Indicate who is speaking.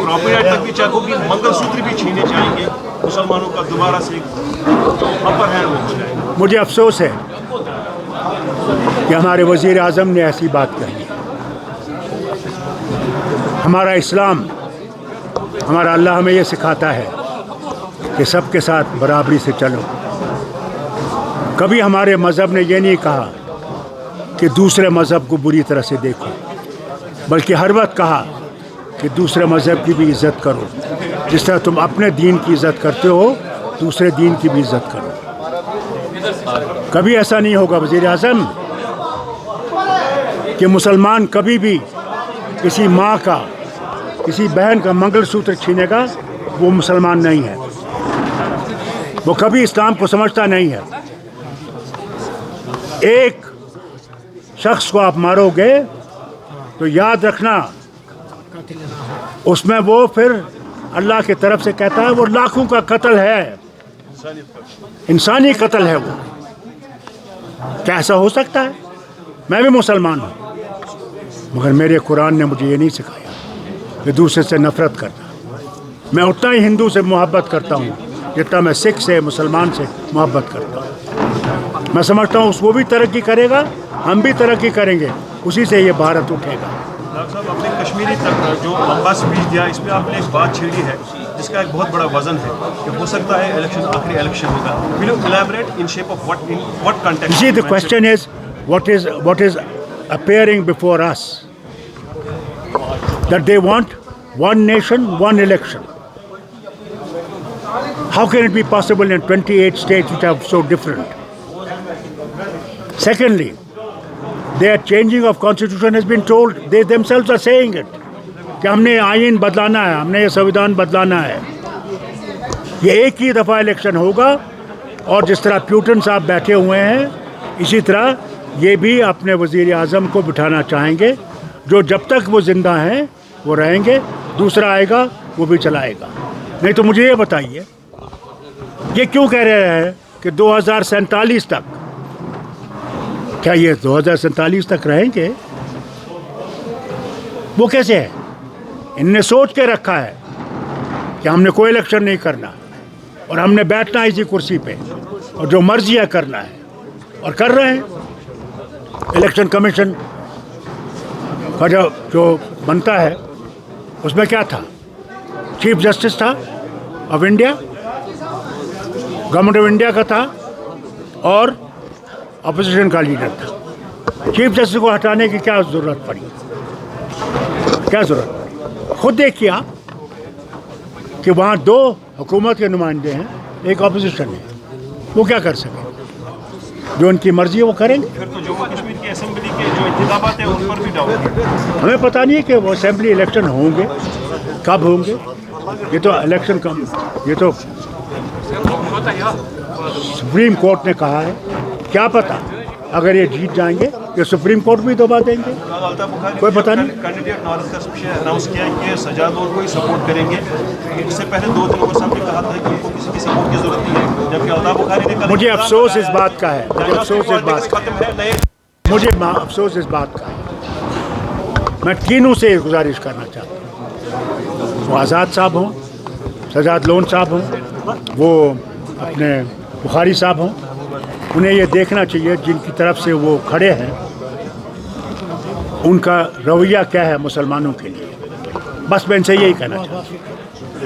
Speaker 1: Property right तक भी check होगी, मंगलसूत्र भी छीने जाएंगे, मुसलमानों का दोबारा से अपर हैंड वो हो जाएगा।
Speaker 2: मुझे अफसोस है कि हमारे वज़ीर आज़म ने ऐसी बात कही। हमारा इस्लाम, हमारा अल्लाह हमें ये सिखाता है कि सबके साथ बराबरी से चलो। कभी हमारे मज़हब ने ये नहीं कहा कि दूसरे मज़हब को बुरी तरह से देखो, बल्कि हर वक्त कहा कि दूसरे मज़हब की भी इज़्ज़त करो। जिस तरह तुम अपने दीन की इज़्ज़त करते हो, दूसरे दीन की भी इज़्ज़त करो। कभी ऐसा नहीं होगा वज़ीर आज़म कि मुसलमान कभी भी किसी माँ का, किसी बहन का मंगलसूत्र छीनेगा, वो मुसलमान नहीं है, वो कभी इस्लाम को समझता नहीं है। एक शख्स को आप मारोगे तो याद रखना उसमें वो फिर अल्लाह की तरफ से कहता है वो लाखों का कत्ल है, इंसानी कत्ल है। वो क्या ऐसा हो सकता है? मैं भी मुसलमान हूँ, मगर मेरे कुरान ने मुझे ये नहीं सिखाया कि दूसरे से नफ़रत करना। मैं उतना ही हिंदू से मोहब्बत करता हूँ जितना मैं सिख से, मुसलमान से मोहब्बत करता हूँ। मैं समझता हूँ वो भी तरक्की करेगा, हम भी तरक्की करेंगे, उसी से ये भारत उठेगा।
Speaker 1: डॉक्टर साहब, आपने कश्मीरी तक जो लंबा स्पीच दिया, इसमें आपने एक बात छेड़ी है जिसका एक बहुत बड़ा वजन है कि हो सकता है इलेक्शन आखिरी इलेक्शन होगा। Will you elaborate in shape of what context?
Speaker 2: See, the question is what is appearing before us, that they want one nation, one election. How can it be possible in 28 states which are so different? Secondly, their changing of constitution has been told, they themselves are saying it, कि हमने आईन बदलाना है, हमने ये संविधान बदलाना है। ये एक ही दफ़ा इलेक्शन होगा, और जिस तरह प्यूटन साहब बैठे हुए हैं, इसी तरह ये भी अपने वज़ीर आज़म को बिठाना चाहेंगे, जो जब तक वो ज़िंदा हैं वो रहेंगे, दूसरा आएगा वो भी चलाएगा। नहीं तो मुझे ये बताइए, ये क्यों कह रहे हैं कि 2047 तक? क्या ये 2047 तक रहेंगे? वो कैसे है? इनने सोच के रखा है कि हमने कोई इलेक्शन नहीं करना और हमने बैठना इसी कुर्सी पे और जो मर्जी है करना है, और कर रहे हैं। इलेक्शन कमीशन का जो बनता है उसमें क्या था? चीफ जस्टिस था of India, government of India का था, और अपोजिशन का लीडर था। चीफ जस्टिस को हटाने की क्या ज़रूरत पड़ी? क्या ज़रूरत पड़ी? खुद देखिए आप कि वहाँ 2 हुकूमत के नुमाइंदे हैं, एक अपोजिशन है, वो क्या कर सके? जो उनकी मर्जी है वो करेंगे।
Speaker 1: फिर तो जम्मू कश्मीर की असेंबली के जो इंतखाबात हैं उन पर भी डाउट है।
Speaker 2: हमें पता नहीं है कि वो असेंबली इलेक्शन होंगे, कब होंगे। ये तो इलेक्शन कम, ये तो सुप्रीम कोर्ट ने कहा है, क्या पता अगर ये जीत जाएंगे ये सुप्रीम कोर्ट भी दबा देंगे, कोई पता नहीं।
Speaker 1: कैंडिडेट नॉर्थ का अनाउंस किया है कि सजाद लोग को ही सपोर्ट करेंगे। इससे पहले 2 दिन और साहब ने कहा था कि उनको किसी की सपोर्ट की जरूरत नहीं है, जबकि अल्ताफ बुखारी ने
Speaker 2: मुझे अफसोस इस बात का है, मुझे अफसोस इस बात का है, मैं तीनों से गुजारिश करना चाहता हूँ, वो आज़ाद साहब हों, सजाद लोन साहब हों, वो अपने बुखारी साहब हों, उन्हें ये देखना चाहिए जिनकी तरफ से वो खड़े हैं उनका रवैया क्या है मुसलमानों के लिए। बस मैं इनसे यही कहना चाहता हूँ।